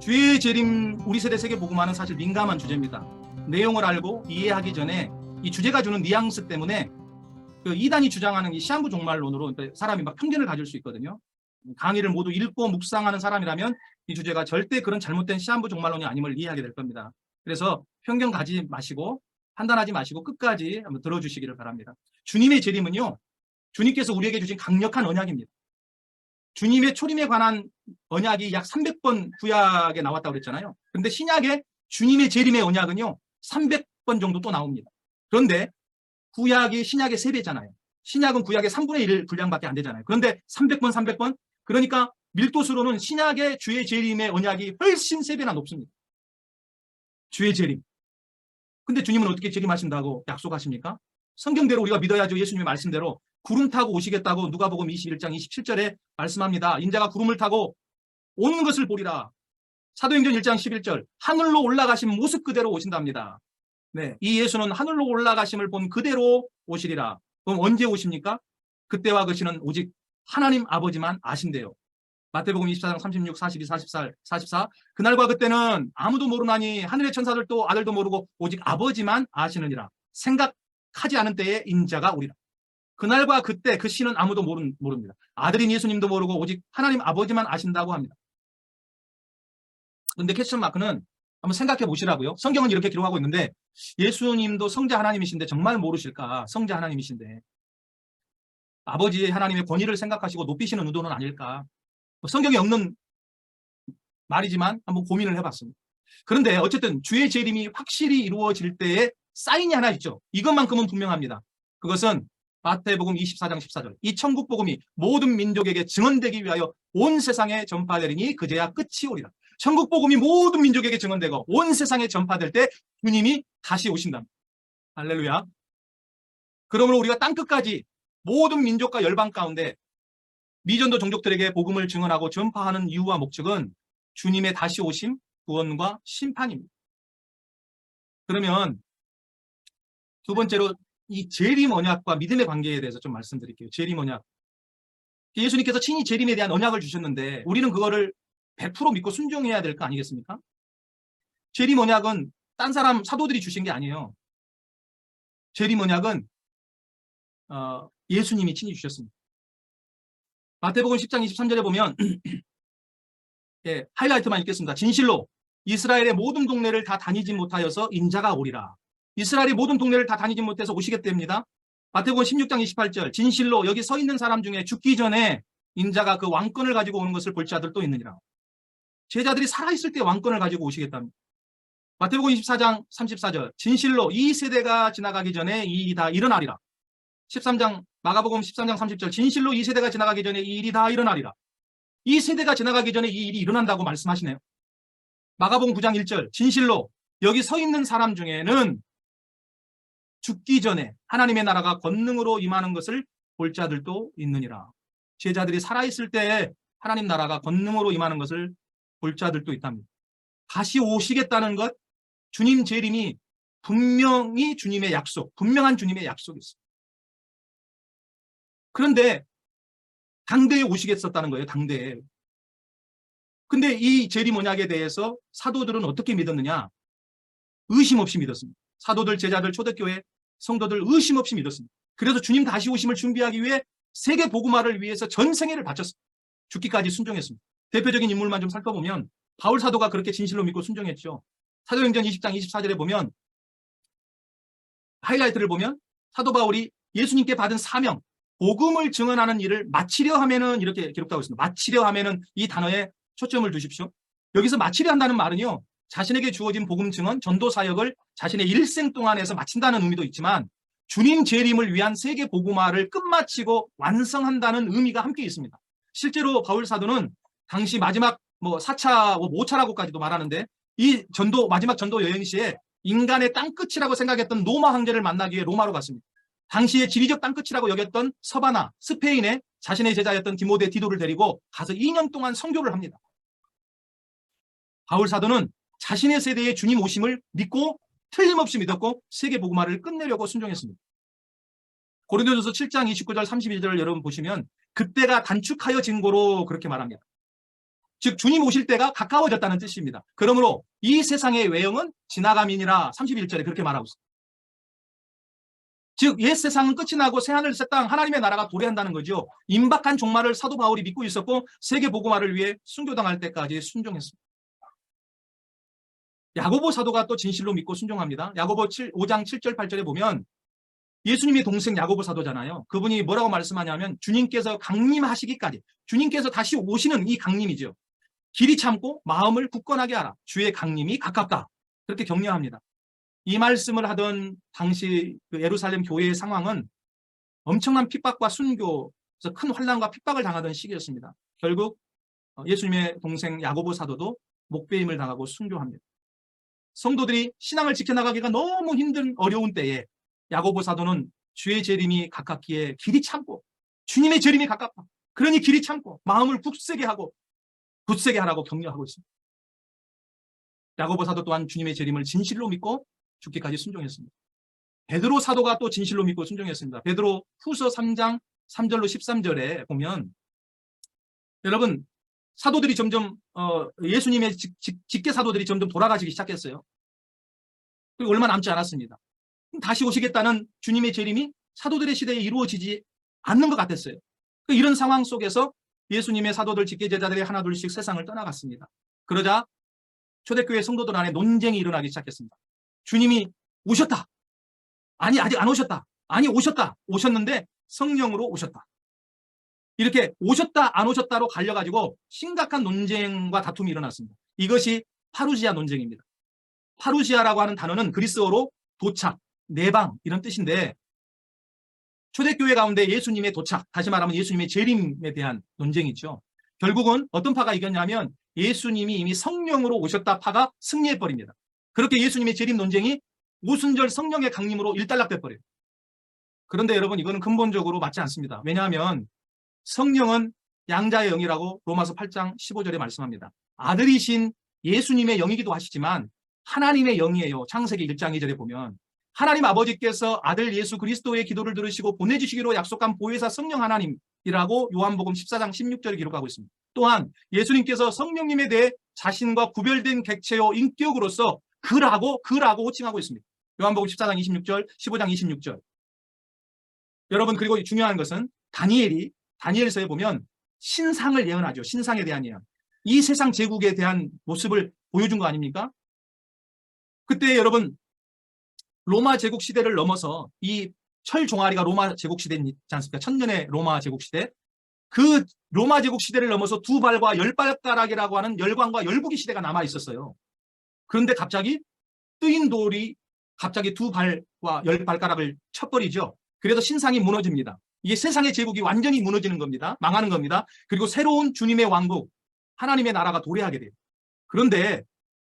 주의 재림, 우리 세대 세계복음화는 사실 민감한 주제입니다. 내용을 알고 이해하기 전에 이 주제가 주는 뉘앙스 때문에 그 이단이 주장하는 이 시한부 종말론으로 사람이 막 편견을 가질 수 있거든요. 강의를 모두 읽고 묵상하는 사람이라면 이 주제가 절대 그런 잘못된 시한부 종말론이 아님을 이해하게 될 겁니다. 그래서 편견 가지 마시고 판단하지 마시고 끝까지 한번 들어주시기를 바랍니다. 주님의 재림은요, 주님께서 우리에게 주신 강력한 언약입니다. 주님의 초림에 관한 언약이 약 300번 구약에 나왔다고 그랬잖아요. 그런데 신약에 주님의 재림의 언약은요 300번 정도 또 나옵니다. 그런데 구약이 신약의 3배잖아요. 신약은 구약의 3분의 1 분량밖에 안 되잖아요. 그런데 300번, 300번? 그러니까 밀도수로는 신약의 주의 재림의 언약이 훨씬 3배나 높습니다. 주의 재림. 근데 주님은 어떻게 재림하신다고 약속하십니까? 성경대로 우리가 믿어야죠. 예수님의 말씀대로 구름 타고 오시겠다고 누가복음 21장 27절에 말씀합니다. 인자가 구름을 타고 오는 것을 보리라. 사도행전 1장 11절 하늘로 올라가신 모습 그대로 오신답니다. 네, 이 예수는 하늘로 올라가심을 본 그대로 오시리라. 그럼 언제 오십니까? 그때와 그 시는 오직 하나님 아버지만 아신대요. 마태복음 24장 36, 42, 44 그날과 그때는 아무도 모르나니 하늘의 천사들도 아들도 모르고 오직 아버지만 아시느니라. 생각하지 않은 때에 인자가 오리라. 그날과 그때 그 시는 아무도 모릅니다. 아들인 예수님도 모르고 오직 하나님 아버지만 아신다고 합니다. 그런데 퀘스천 마크는 한번 생각해 보시라고요. 성경은 이렇게 기록하고 있는데 예수님도 성자 하나님이신데 정말 모르실까? 성자 하나님이신데 아버지 하나님의 권위를 생각하시고 높이시는 의도는 아닐까? 성경에 없는 말이지만 한번 고민을 해봤습니다. 그런데 어쨌든 주의 재림이 확실히 이루어질 때에 사인이 하나 있죠. 이것만큼은 분명합니다. 그것은 마태복음 24장 14절 이 천국 복음이 모든 민족에게 증언되기 위하여 온 세상에 전파되리니 그제야 끝이 오리라. 천국 복음이 모든 민족에게 증언되고 온 세상에 전파될 때 주님이 다시 오신답니다. 할렐루야. 그러므로 우리가 땅끝까지 모든 민족과 열방 가운데 미전도 종족들에게 복음을 증언하고 전파하는 이유와 목적은 주님의 다시 오심, 구원과 심판입니다. 그러면 두 번째로 이 재림 언약과 믿음의 관계에 대해서 좀 말씀드릴게요. 재림 언약. 예수님께서 친히 재림에 대한 언약을 주셨는데 우리는 그거를 100% 믿고 순종해야 될 거 아니겠습니까? 재림 언약은 딴 사람 사도들이 주신 게 아니에요. 재림 언약은 예수님이 친히 주셨습니다. 마태복음 10장 23절에 보면 예, 하이라이트만 읽겠습니다. 진실로 이스라엘의 모든 동네를 다 다니지 못하여서 인자가 오리라. 이스라엘의 모든 동네를 다 다니지 못해서 오시겠답니다. 마태복음 16장 28절 진실로 여기 서 있는 사람 중에 죽기 전에 인자가 그 왕권을 가지고 오는 것을 볼 자들도 있느니라. 제자들이 살아있을 때 왕권을 가지고 오시겠답니다. 마태복음 24장 34절 진실로 이 세대가 지나가기 전에 이 일이 다 일어나리라. 13장 마가복음 13장 30절 진실로 이 세대가 지나가기 전에 이 일이 다 일어나리라. 이 세대가 지나가기 전에 이 일이 일어난다고 말씀하시네요. 마가복음 9장 1절 진실로 여기 서 있는 사람 중에는 죽기 전에 하나님의 나라가 권능으로 임하는 것을 볼 자들도 있느니라. 제자들이 살아있을 때 하나님 나라가 권능으로 임하는 것을 볼 자들도 있답니다. 다시 오시겠다는 것, 주님 재림이 분명히 주님의 약속, 분명한 주님의 약속이 있습니다. 그런데 당대에 오시겠었다는 거예요. 당대에. 근데 이 재림 언약에 대해서 사도들은 어떻게 믿었느냐? 의심 없이 믿었습니다. 사도들, 제자들, 초대교회 성도들 의심 없이 믿었습니다. 그래서 주님 다시 오심을 준비하기 위해 세계 복음화를 위해서 전 생애를 바쳤습니다. 죽기까지 순종했습니다. 대표적인 인물만 좀 살펴보면 바울 사도가 그렇게 진실로 믿고 순종했죠. 사도행전 20장 24절에 보면 하이라이트를 보면 사도 바울이 예수님께 받은 사명, 복음을 증언하는 일을 마치려 하면은 이렇게 기록하고 있습니다. 마치려 하면은 이 단어에 초점을 두십시오. 여기서 마치려 한다는 말은요. 자신에게 주어진 복음 증언, 전도 사역을 자신의 일생 동안에서 마친다는 의미도 있지만 주님 재림을 위한 세계 복음화를 끝마치고 완성한다는 의미가 함께 있습니다. 실제로 바울 사도는 당시 마지막 4차, 5차라고까지도 말하는데 이 마지막 전도 여행 시에 인간의 땅끝이라고 생각했던 로마 황제를 만나기 위해 로마로 갔습니다. 당시의 지리적 땅끝이라고 여겼던 서바나, 스페인에 자신의 제자였던 디모데 디도를 데리고 가서 2년 동안 선교를 합니다. 바울 사도는 자신의 세대의 주님 오심을 믿고 틀림없이 믿었고 세계 복음화를 끝내려고 순종했습니다. 고린도전서 7장 29절 32절을 여러분 보시면 그때가 단축하여 진 고로 그렇게 말합니다. 즉 주님 오실 때가 가까워졌다는 뜻입니다. 그러므로 이 세상의 외형은 지나감이니라 31절에 그렇게 말하고 있습니다. 즉 옛 세상은 끝이 나고 새하늘 새 땅 하나님의 나라가 도래한다는 거죠. 임박한 종말을 사도 바울이 믿고 있었고 세계 복음화를 위해 순교당할 때까지 순종했습니다. 야고보 사도가 또 진실로 믿고 순종합니다. 야고보 5장 7절 8절에 보면 예수님의 동생 야고보 사도잖아요. 그분이 뭐라고 말씀하냐면 주님께서 강림하시기까지, 주님께서 다시 오시는 이 강림이죠. 길이 참고 마음을 굳건하게 하라. 주의 강림이 가깝다. 그렇게 격려합니다. 이 말씀을 하던 당시 그 예루살렘 교회의 상황은 엄청난 핍박과 순교에서 큰 환난과 핍박을 당하던 시기였습니다. 결국 예수님의 동생 야고보 사도도 목배임을 당하고 순교합니다. 성도들이 신앙을 지켜나가기가 너무 힘든 어려운 때에 야고보 사도는 주의 재림이 가깝기에 길이 참고, 주님의 재림이 가깝다. 그러니 길이 참고 마음을 굳세게 하라고 격려하고 있습니다. 야고보 사도 또한 주님의 재림을 진실로 믿고 죽기까지 순종했습니다. 베드로 사도가 또 진실로 믿고 순종했습니다. 베드로 후서 3장 3절로 13절에 보면 여러분 사도들이 점점 예수님의 직계 사도들이 점점 돌아가시기 시작했어요. 그리고 얼마 남지 않았습니다. 다시 오시겠다는 주님의 재림이 사도들의 시대에 이루어지지 않는 것 같았어요. 이런 상황 속에서 예수님의 사도들 직계 제자들이 하나둘씩 세상을 떠나갔습니다. 그러자 초대교회 성도들 안에 논쟁이 일어나기 시작했습니다. 주님이 오셨다. 아니 아직 안 오셨다. 아니 오셨다. 오셨는데 성령으로 오셨다. 이렇게 오셨다 안 오셨다로 갈려가지고 심각한 논쟁과 다툼이 일어났습니다. 이것이 파루시아 논쟁입니다. 파루시아라고 하는 단어는 그리스어로 도착, 내방 이런 뜻인데 초대교회 가운데 예수님의 도착, 다시 말하면 예수님의 재림에 대한 논쟁이죠. 결국은 어떤 파가 이겼냐면 예수님이 이미 성령으로 오셨다 파가 승리해버립니다. 그렇게 예수님의 재림 논쟁이 오순절 성령의 강림으로 일단락돼버려요. 그런데 여러분 이거는 근본적으로 맞지 않습니다. 왜냐하면 성령은 양자의 영이라고 로마서 8장 15절에 말씀합니다. 아들이신 예수님의 영이기도 하시지만 하나님의 영이에요. 창세기 1장 2절에 보면 하나님 아버지께서 아들 예수 그리스도의 기도를 들으시고 보내주시기로 약속한 보혜사 성령 하나님이라고 요한복음 14장 16절에 기록하고 있습니다. 또한 예수님께서 성령님에 대해 자신과 구별된 객체요 인격으로서 그라고 호칭하고 있습니다. 요한복음 14장 26절 15장 26절. 여러분 그리고 중요한 것은 다니엘서에 보면 신상을 예언하죠. 신상에 대한 예언. 이 세상 제국에 대한 모습을 보여준 거 아닙니까? 그때 여러분 로마 제국 시대를 넘어서 이 철 종아리가 로마 제국 시대지 않습니까? 천년의 로마 제국 시대. 그 로마 제국 시대를 넘어서 두 발과 열 발가락이라고 하는 열광과 열부기 시대가 남아 있었어요. 그런데 갑자기 뜨인 돌이 갑자기 두 발과 열 발가락을 쳐버리죠. 그래서 신상이 무너집니다. 이게 세상의 제국이 완전히 무너지는 겁니다. 망하는 겁니다. 그리고 새로운 주님의 왕국, 하나님의 나라가 도래하게 돼요. 그런데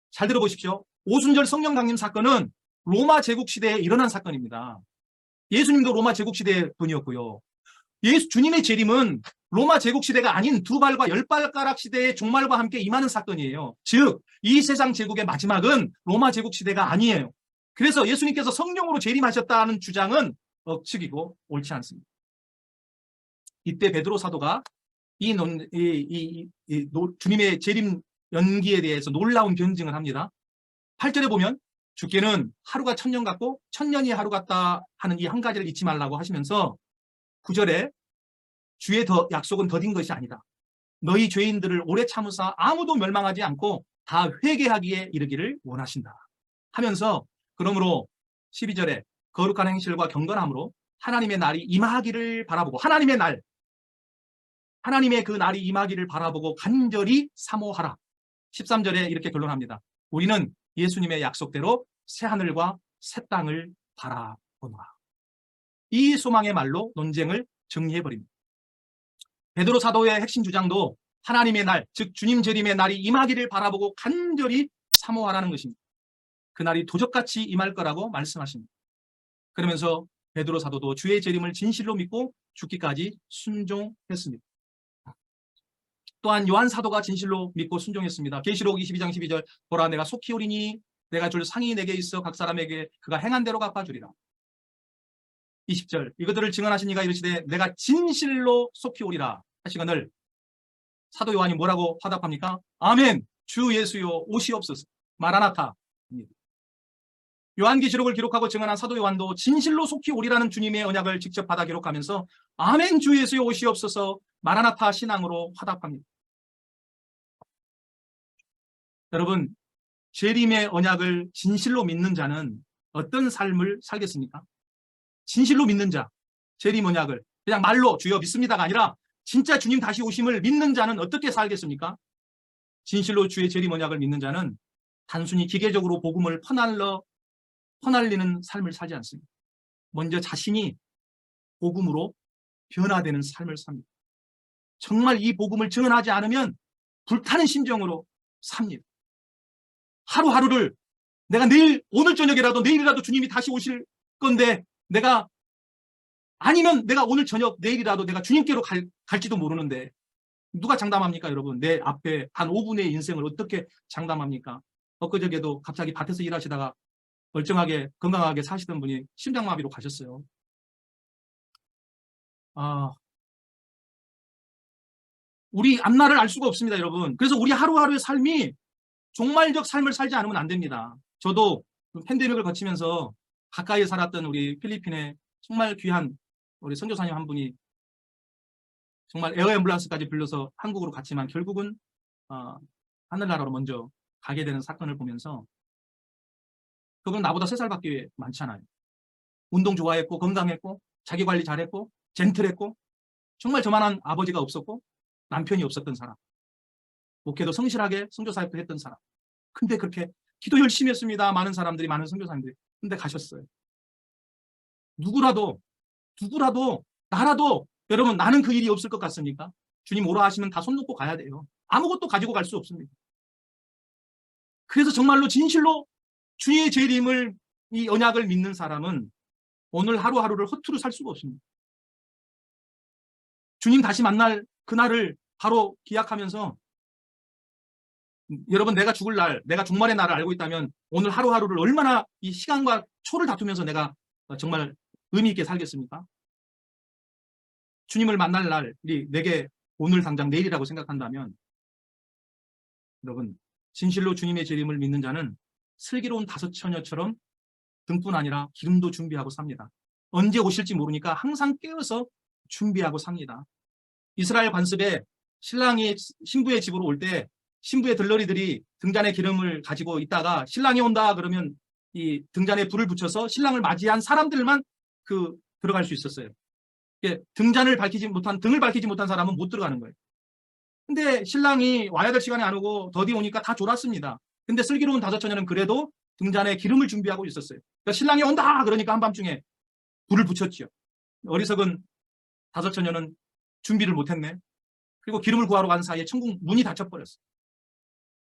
잘 들어보십시오. 오순절 성령 강림 사건은 로마 제국 시대에 일어난 사건입니다. 예수님도 로마 제국 시대의 분이었고요. 주님의 재림은 로마 제국 시대가 아닌 두 발과 열 발가락 시대의 종말과 함께 임하는 사건이에요. 즉, 이 세상 제국의 마지막은 로마 제국 시대가 아니에요. 그래서 예수님께서 성령으로 재림하셨다는 주장은 억측이고 옳지 않습니다. 이때 베드로 사도가 주님의 재림 연기에 대해서 놀라운 변증을 합니다. 8절에 보면 주께는 하루가 천년 같고 천년이 하루 같다 하는 이 한 가지를 잊지 말라고 하시면서 9절에 주의 약속은 더딘 것이 아니다. 너희 죄인들을 오래 참으사 아무도 멸망하지 않고 다 회개하기에 이르기를 원하신다. 하면서 그러므로 12절에 거룩한 행실과 경건함으로 하나님의 날이 임하기를 바라보고 하나님의 그 날이 임하기를 바라보고 간절히 사모하라. 13절에 이렇게 결론합니다. 우리는 예수님의 약속대로 새하늘과 새 땅을 바라보노라. 이 소망의 말로 논쟁을 정리해버립니다. 베드로 사도의 핵심 주장도 하나님의 날, 즉 주님 재림의 날이 임하기를 바라보고 간절히 사모하라는 것입니다. 그 날이 도적같이 임할 거라고 말씀하십니다. 그러면서 베드로 사도도 주의 재림을 진실로 믿고 죽기까지 순종했습니다. 또한 요한 사도가 진실로 믿고 순종했습니다. 계시록 22장 12절 보라 내가 속히 오리니 내가 줄 상이 내게 있어 각 사람에게 그가 행한 대로 갚아주리라. 20절 이것들을 증언하신 이가 이르시되 내가 진실로 속히 오리라 하시거늘 사도 요한이 뭐라고 화답합니까? 아멘, 주 예수여 오시옵소서. 마라나타. 요한계시록을 기록하고 증언한 사도 요한도 진실로 속히 오리라는 주님의 언약을 직접 받아 기록하면서 아멘, 주 예수여 오시옵소서. 마라나타 신앙으로 화답합니다. 여러분, 재림의 언약을 진실로 믿는 자는 어떤 삶을 살겠습니까? 진실로 믿는 자, 재림 언약을 그냥 말로 주여 믿습니다가 아니라 진짜 주님 다시 오심을 믿는 자는 어떻게 살겠습니까? 진실로 주의 재림 언약을 믿는 자는 단순히 기계적으로 복음을 퍼날리는 삶을 살지 않습니다. 먼저 자신이 복음으로 변화되는 삶을 삽니다. 정말 이 복음을 전하지 않으면 불타는 심정으로 삽니다. 하루하루를 내가 오늘 저녁이라도 내일이라도 주님이 다시 오실 건데 아니면 내가 오늘 저녁 내일이라도 내가 주님께로 갈지도 모르는데 누가 장담합니까, 여러분? 내 앞에 한 5분의 인생을 어떻게 장담합니까? 엊그저께도 갑자기 밭에서 일하시다가 멀쩡하게 건강하게 사시던 분이 심장마비로 가셨어요. 우리 앞날을 알 수가 없습니다, 여러분. 그래서 우리 하루하루의 삶이 종말적 삶을 살지 않으면 안 됩니다. 저도 팬데믹을 거치면서 가까이에 살았던 우리 필리핀의 정말 귀한 우리 선교사님 한 분이 정말 에어앰뷸런스까지 불러서 한국으로 갔지만 결국은 하늘나라로 먼저 가게 되는 사건을 보면서 그분은 나보다 3살밖에 많잖아요. 운동 좋아했고 건강했고 자기관리 잘했고 젠틀했고 정말 저만한 아버지가 없었고 남편이 없었던 사람. 목회도 성실하게 선교사역도 했던 사람. 근데 그렇게 기도 열심히 했습니다. 많은 사람들이, 많은 선교사님들이. 근데 가셨어요. 누구라도 나라도 여러분, 나는 그 일이 없을 것 같습니까? 주님 오라 하시면 다 손 놓고 가야 돼요. 아무것도 가지고 갈 수 없습니다. 그래서 정말로 진실로 주의 재림을, 이 언약을 믿는 사람은 오늘 하루하루를 허투루 살 수가 없습니다. 주님 다시 만날 그날을 바로 기약하면서 여러분, 내가 죽을 날, 내가 종말의 날을 알고 있다면 오늘 하루하루를 얼마나 이 시간과 초를 다투면서 내가 정말 의미 있게 살겠습니까? 주님을 만날 날이 내게 오늘 당장 내일이라고 생각한다면 여러분, 진실로 주님의 재림을 믿는 자는 슬기로운 5 처녀처럼 등뿐 아니라 기름도 준비하고 삽니다. 언제 오실지 모르니까 항상 깨어서 준비하고 삽니다. 이스라엘 관습에 신랑이 신부의 집으로 올 때 신부의 들러리들이 등잔에 기름을 가지고 있다가 신랑이 온다 그러면 이 등잔에 불을 붙여서 신랑을 맞이한 사람들만 들어갈 수 있었어요. 등을 밝히지 못한 사람은 못 들어가는 거예요. 근데 신랑이 와야 될 시간에 안 오고 더디 오니까 다 졸았습니다. 근데 슬기로운 5 처녀는 그래도 등잔에 기름을 준비하고 있었어요. 그러니까 신랑이 온다 그러니까 한밤중에 불을 붙였죠. 어리석은 5 처녀는 준비를 못했네. 그리고 기름을 구하러 간 사이에 천국 문이 닫혀버렸어요.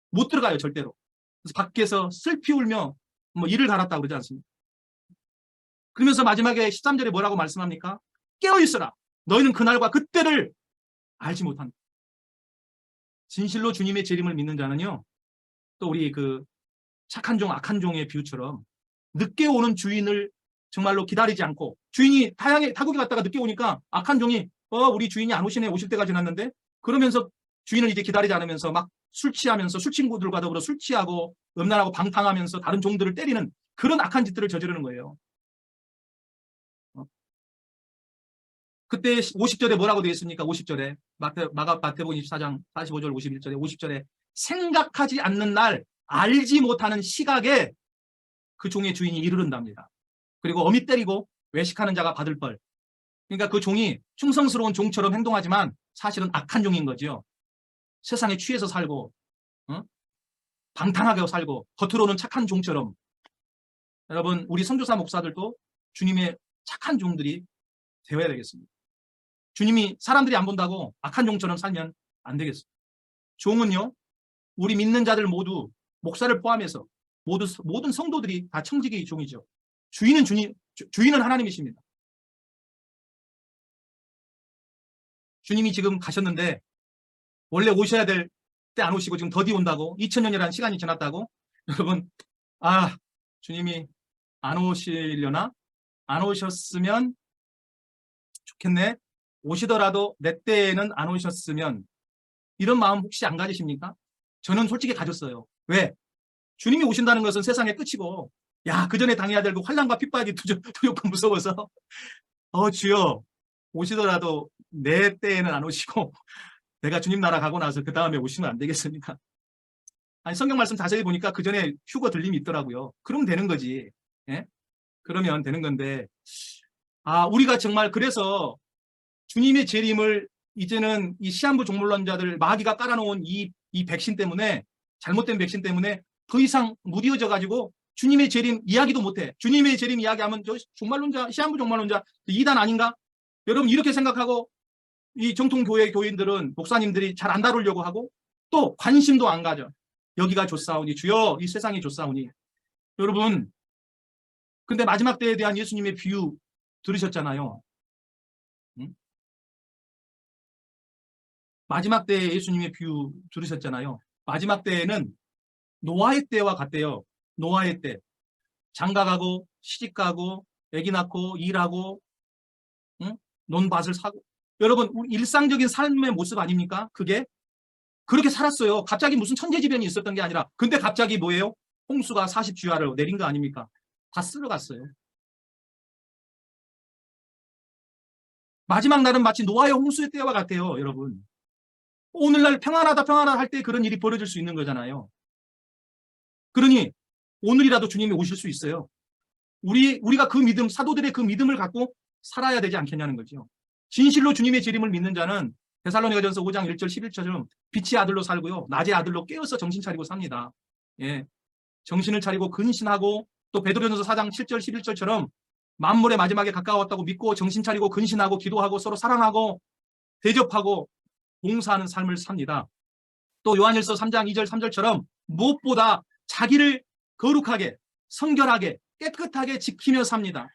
못 들어가요, 절대로. 그래서 밖에서 슬피 울며 이를 갈았다고 그러지 않습니까? 그러면서 마지막에 13절에 뭐라고 말씀합니까? 깨어있어라. 너희는 그날과 그때를 알지 못한다. 진실로 주님의 재림을 믿는 자는요, 또 우리 착한 종, 악한 종의 비유처럼 늦게 오는 주인을 정말로 기다리지 않고, 주인이 타국에 갔다가 늦게 오니까 악한 종이 우리 주인이 안 오시네, 오실 때가 지났는데, 그러면서 주인을 이제 기다리지 않으면서 막 술 취하면서 술친구들과 더불어 술 취하고 음란하고 방탕하면서 다른 종들을 때리는 그런 악한 짓들을 저지르는 거예요. 그때 50절에 뭐라고 되어 있습니까? 50절에 마태복음 24장 45절 51절에 50절에 생각하지 않는 날, 알지 못하는 시각에 그 종의 주인이 이르른답니다. 그리고 어미 때리고 외식하는 자가 받을 벌. 그러니까 그 종이 충성스러운 종처럼 행동하지만 사실은 악한 종인 거죠. 세상에 취해서 살고 방탕하게 살고 겉으로는 착한 종처럼. 여러분, 우리 선교사 목사들도 주님의 착한 종들이 되어야 되겠습니다. 주님이 사람들이 안 본다고 악한 종처럼 살면 안 되겠습니다. 종은요, 우리 믿는 자들 모두, 목사를 포함해서 모든 성도들이 다 청지기의 종이죠. 주인은 하나님이십니다. 주님이 지금 가셨는데 원래 오셔야 될 때 안 오시고 지금 더디 온다고, 2000년이라는 시간이 지났다고, 여러분, 주님이 안 오시려나? 안 오셨으면 좋겠네. 오시더라도 내 때에는 안 오셨으면 이런 마음 혹시 안 가지십니까? 저는 솔직히 가졌어요. 왜? 주님이 오신다는 것은 세상의 끝이고, 야, 그 전에 당해야 될 그 환난과 핍박이 두렵고 무서워서, 주여, 오시더라도 내 때에는 안 오시고, 내가 주님 나라 가고 나서 그 다음에 오시면 안 되겠습니까? 아니, 성경 말씀 자세히 보니까 그 전에 휴거 들림이 있더라고요. 그러면 되는 거지. 예? 그러면 되는 건데, 우리가 정말 그래서 주님의 재림을 이제는 이 시한부 종말론자들 마귀가 깔아놓은 이 백신 때문에, 잘못된 백신 때문에 더 이상 무디어져 가지고 주님의 재림 이야기도 못해. 주님의 재림 이야기하면 저 종말론자, 시한부 종말론자 이단 아닌가? 여러분 이렇게 생각하고 이 정통교회 교인들은 목사님들이 잘 안 다루려고 하고 또 관심도 안 가져. 여기가 좋사오니 주여 이 세상이 좋사오니. 여러분 근데 마지막 때에 대한 예수님의 비유 들으셨잖아요. 응? 마지막 때에 예수님의 비유 들으셨잖아요. 마지막 때에는 노아의 때와 같대요. 노아의 때. 장가가고 시집가고 아기 낳고 일하고 응? 논밭을 사고. 여러분 일상적인 삶의 모습 아닙니까? 그게 그렇게 살았어요. 갑자기 무슨 천재지변이 있었던 게 아니라 근데 갑자기 뭐예요? 홍수가 40주야를 내린 거 아닙니까? 다 쓸어갔어요. 마지막 날은 마치 노아의 홍수의 때와 같아요. 여러분. 오늘날 평안하다 평안하다 할 때 그런 일이 벌어질 수 있는 거잖아요. 그러니 오늘이라도 주님이 오실 수 있어요. 우리가 그 믿음, 사도들의 그 믿음을 갖고 살아야 되지 않겠냐는 거죠. 진실로 주님의 재림을 믿는 자는 데살로니가전서 5장 1절 11절처럼 빛의 아들로 살고요. 낮의 아들로 깨어서 정신 차리고 삽니다. 예. 정신을 차리고 근신하고 또 베드로전서 4장 7절 11절처럼 만물의 마지막에 가까웠다고 믿고 정신 차리고 근신하고 기도하고 서로 사랑하고 대접하고 봉사하는 삶을 삽니다. 또 요한일서 3장 2절 3절처럼 무엇보다 자기를 거룩하게 성결하게 깨끗하게 지키며 삽니다.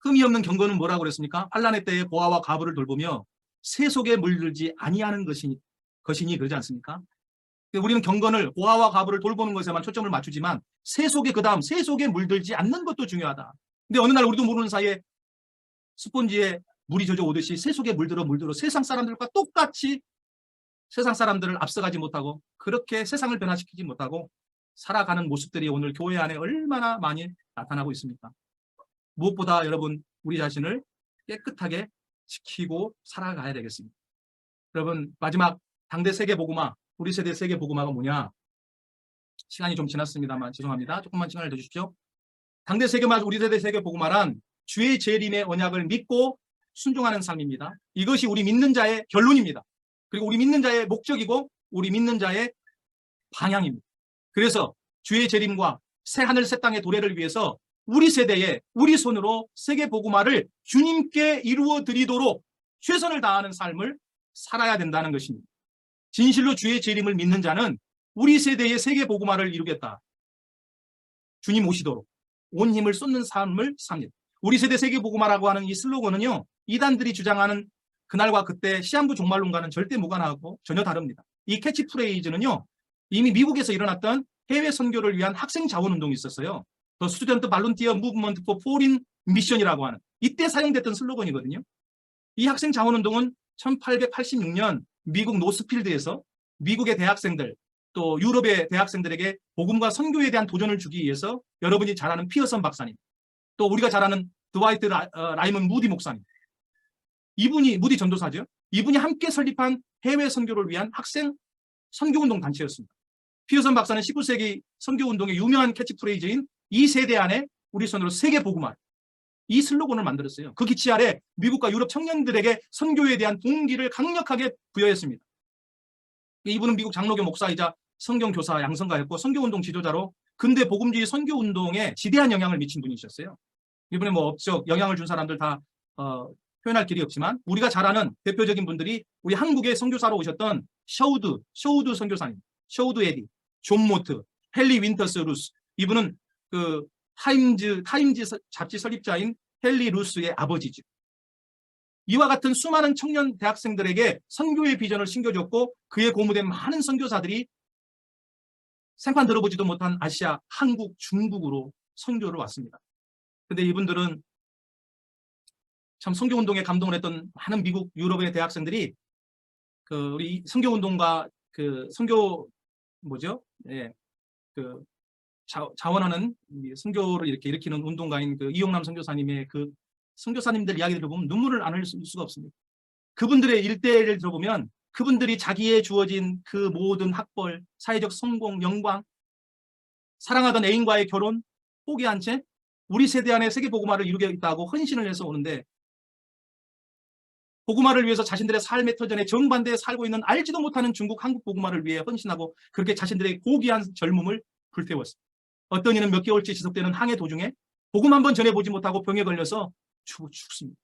흠이 없는 경건은 뭐라고 그랬습니까? 환난의 때에 보아와 과부를 돌보며 새 속에 물들지 아니하는 것이니 그러지 않습니까? 우리는 경건을 보아와 과부를 돌보는 것에만 초점을 맞추지만 새 속에 그다음 새 속에 물들지 않는 것도 중요하다. 근데 어느 날 우리도 모르는 사이에 스폰지에 물이 젖어 오듯이 새 속에 물들어 세상 사람들과 똑같이 세상 사람들을 앞서가지 못하고 그렇게 세상을 변화시키지 못하고 살아가는 모습들이 오늘 교회 안에 얼마나 많이 나타나고 있습니까? 무엇보다 여러분 우리 자신을 깨끗하게 지키고 살아가야 되겠습니다. 여러분 마지막 당대 세계복음화 우리 세대 세계복음화가 뭐냐? 시간이 좀 지났습니다만 죄송합니다. 조금만 시간을 더 주십시오. 당대 세계복음화 우리 세대 세계복음화란 주의 재림의 언약을 믿고 순종하는 삶입니다. 이것이 우리 믿는 자의 결론입니다. 그리고 우리 믿는 자의 목적이고 우리 믿는 자의 방향입니다. 그래서 주의 재림과 새 하늘 새 땅의 도래를 위해서 우리 세대에 우리 손으로 세계 복음화를 주님께 이루어 드리도록 최선을 다하는 삶을 살아야 된다는 것입니다. 진실로 주의 재림을 믿는 자는 우리 세대의 세계 복음화를 이루겠다. 주님 오시도록 온 힘을 쏟는 삶을 삽니다. 우리 세대 세계 복음화라고 하는 이 슬로건은요. 이단들이 주장하는 그날과 그때 시한부 종말론과는 절대 무관하고 전혀 다릅니다. 이 캐치프레이즈는요. 이미 미국에서 일어났던 해외 선교를 위한 학생 자원 운동이 있었어요. 더 스튜던트 발론티어 무브먼트 포 포린 미션이라고 하는 이때 사용됐던 슬로건이거든요. 이 학생 자원 운동은 1886년 미국 노스필드에서 미국의 대학생들 또 유럽의 대학생들에게 복음과 선교에 대한 도전을 주기 위해서 여러분이 잘 아는 피어선 박사님 또 우리가 잘 아는 드와이트 라이먼 무디 목사님 이분이 무디 전도사죠. 이분이 함께 설립한 해외 선교를 위한 학생 선교운동 단체였습니다. 피어선 박사는 19세기 선교운동의 유명한 캐치프레이즈인 이 세대 안에 우리 손으로 세계 복음화 이 슬로건을 만들었어요. 그 기치 아래 미국과 유럽 청년들에게 선교에 대한 동기를 강력하게 부여했습니다. 이분은 미국 장로교 목사이자 성경교사 양성가였고 선교운동 지도자로 근대 복음주의 선교운동에 지대한 영향을 미친 분이셨어요. 이분의 뭐 업적 영향을 준 사람들 다 표현할 길이 없지만 우리가 잘 아는 대표적인 분들이 우리 한국의 선교사로 오셨던 셔우드 선교사님, 셔우드 에디, 존 모트, 헨리 윈터스 루스 이분은 그 타임즈 잡지 설립자인 헨리 루스의 아버지죠. 이와 같은 수많은 청년 대학생들에게 선교의 비전을 심겨줬고 그에 고무된 많은 선교사들이 생판 들어보지도 못한 아시아, 한국, 중국으로 선교를 왔습니다. 근데 이분들은 참 선교운동에 감동을 했던 많은 미국, 유럽의 대학생들이 우리 선교운동과 선교 뭐죠? 예, 자원하는 선교를 이렇게 일으키는 운동가인 이용남 선교사님의 선교사님들 이야기들을 보면 눈물을 안 흘릴 수가 없습니다. 그분들의 일대를 들어보면 그분들이 자기의 주어진 그 모든 학벌, 사회적 성공, 영광, 사랑하던 애인과의 결혼 포기한 채 우리 세대 안에 세계복음화를 이루겠다고 헌신을 해서 오는데, 복음화를 위해서 자신들의 삶의 터전에 정반대에 살고 있는 알지도 못하는 중국, 한국 복음화를 위해 헌신하고 그렇게 자신들의 고귀한 젊음을 불태웠습니다. 어떤 이는 몇 개월째 지속되는 항해 도중에 복음 한번 전해보지 못하고 병에 걸려서 죽습니다.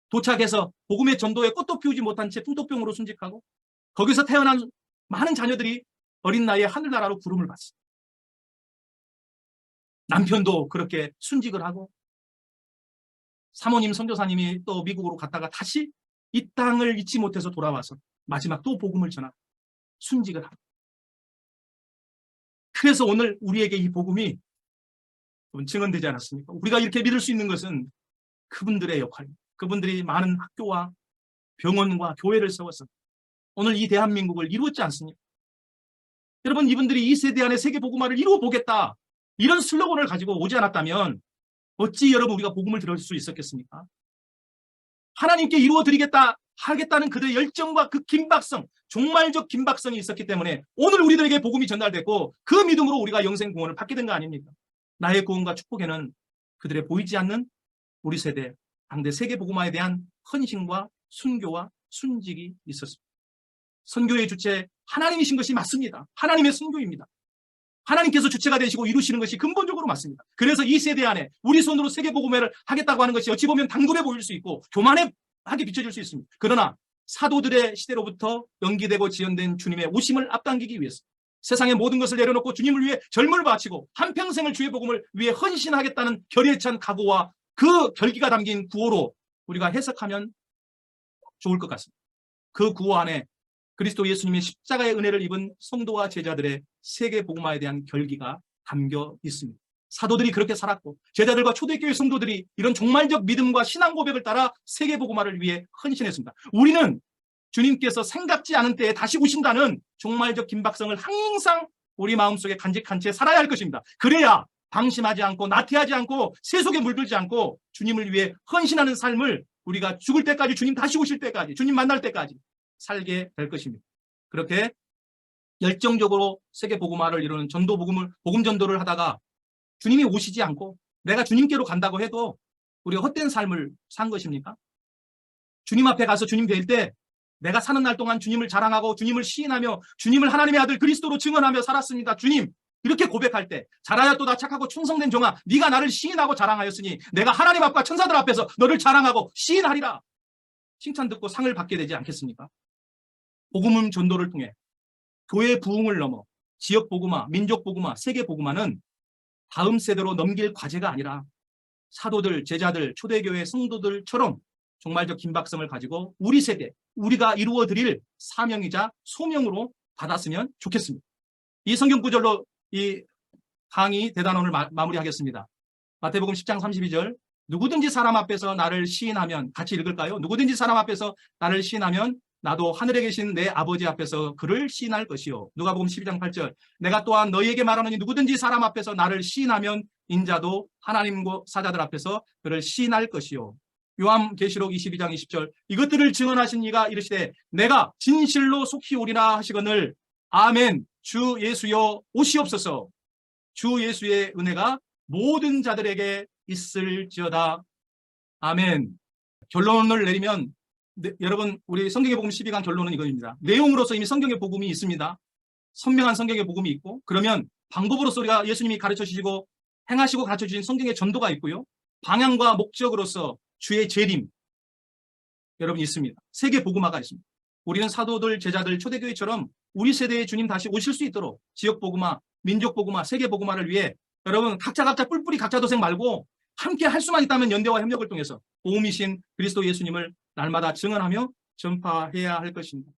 도착해서 복음의 전도에 꽃도 피우지 못한 채 풍토병으로 순직하고, 거기서 태어난 많은 자녀들이 어린 나이에 하늘나라로 부름을 받습니다. 남편도 그렇게 순직을 하고, 사모님 선교사님이 또 미국으로 갔다가 다시 이 땅을 잊지 못해서 돌아와서 마지막 또 복음을 전하고 순직을 하고, 그래서 오늘 우리에게 이 복음이 증언되지 않았습니까? 우리가 이렇게 믿을 수 있는 것은 그분들의 역할입니다. 그분들이 많은 학교와 병원과 교회를 세워서 오늘 이 대한민국을 이루었지 않습니까? 여러분, 이분들이 이 세대 안에 세계 복음화를 이루어 보겠다, 이런 슬로건을 가지고 오지 않았다면 어찌 여러분 우리가 복음을 들을 수 있었겠습니까? 하나님께 이루어 드리겠다 하겠다는 그들의 열정과 그 긴박성, 종말적 긴박성이 있었기 때문에 오늘 우리들에게 복음이 전달됐고 그 믿음으로 우리가 영생 구원을 받게 된 거 아닙니까? 나의 구원과 축복에는 그들의 보이지 않는 우리 세대 당대 세계 복음화에 대한 헌신과 순교와 순직이 있었습니다. 선교의 주체 하나님이신 것이 맞습니다. 하나님의 선교입니다. 하나님께서 주체가 되시고 이루시는 것이 근본적으로 맞습니다. 그래서 이 세대 안에 우리 손으로 세계 복음화를 하겠다고 하는 것이 어찌 보면 당돌해 보일 수 있고 교만하게 비춰질 수 있습니다. 그러나 사도들의 시대로부터 연기되고 지연된 주님의 오심을 앞당기기 위해서 세상의 모든 것을 내려놓고 주님을 위해 젊음을 바치고 한평생을 주의 복음을 위해 헌신하겠다는 결의에 찬 각오와 그 결기가 담긴 구호로 우리가 해석하면 좋을 것 같습니다. 그 구호 안에 그리스도 예수님의 십자가의 은혜를 입은 성도와 제자들의 세계 복음화에 대한 결기가 담겨 있습니다. 사도들이 그렇게 살았고 제자들과 초대교회 성도들이 이런 종말적 믿음과 신앙 고백을 따라 세계 복음화를 위해 헌신했습니다. 우리는 주님께서 생각지 않은 때에 다시 오신다는 종말적 긴박성을 항상 우리 마음속에 간직한 채 살아야 할 것입니다. 그래야 방심하지 않고 나태하지 않고 세속에 물들지 않고 주님을 위해 헌신하는 삶을 우리가 죽을 때까지, 주님 다시 오실 때까지, 주님 만날 때까지 살게 될 것입니다. 그렇게 열정적으로 세계 복음화를 이루는 복음 전도를 하다가 주님이 오시지 않고 내가 주님께로 간다고 해도 우리가 헛된 삶을 산 것입니까? 주님 앞에 가서 주님 뵐 때 내가 사는 날 동안 주님을 자랑하고 주님을 시인하며 주님을 하나님의 아들 그리스도로 증언하며 살았습니다. 주님, 이렇게 고백할 때 자라야 또 나 착하고 충성된 종아, 네가 나를 시인하고 자랑하였으니 내가 하나님 앞과 천사들 앞에서 너를 자랑하고 시인하리라. 칭찬 듣고 상을 받게 되지 않겠습니까? 복음 전도를 통해 교회 부흥을 넘어 지역 복음화, 민족 복음화, 세계 복음화는 다음 세대로 넘길 과제가 아니라 사도들, 제자들, 초대교회 성도들처럼 종말적 긴박성을 가지고 우리 세대, 우리가 이루어 드릴 사명이자 소명으로 받았으면 좋겠습니다. 이 성경 구절로 이 강의 대단원을 마무리하겠습니다. 마태복음 10장 32절, 누구든지 사람 앞에서 나를 시인하면, 같이 읽을까요? 누구든지 사람 앞에서 나를 시인하면 나도 하늘에 계신 내 아버지 앞에서 그를 시인할 것이요. 누가복음 12장 8절, 내가 또한 너희에게 말하노니 누구든지 사람 앞에서 나를 시인하면 인자도 하나님과 사자들 앞에서 그를 시인할 것이요. 요한계시록 22장 20절, 이것들을 증언하신 이가 이르시되 내가 진실로 속히 오리라 하시거늘 아멘. 주 예수여 오시옵소서. 주 예수의 은혜가 모든 자들에게 있을지어다. 아멘. 결론을 내리면 여러분, 우리 성경의 복음 12강 결론은 이겁니다. 내용으로서 이미 성경의 복음이 있습니다. 선명한 성경의 복음이 있고, 그러면 방법으로서 우리가 예수님이 가르쳐 주시고 행하시고 가르쳐 주신 성경의 전도가 있고요. 방향과 목적으로서 주의 재림, 여러분 있습니다. 세계 복음화가 있습니다. 우리는 사도들, 제자들, 초대교회처럼 우리 세대에 주님 다시 오실 수 있도록 지역 복음화, 민족 복음화, 세계 복음화를 위해 여러분 각자 뿔뿔이 각자 도생 말고 함께 할 수만 있다면 연대와 협력을 통해서 복음이신 그리스도 예수님을 날마다 증언하며 전파해야 할 것입니다.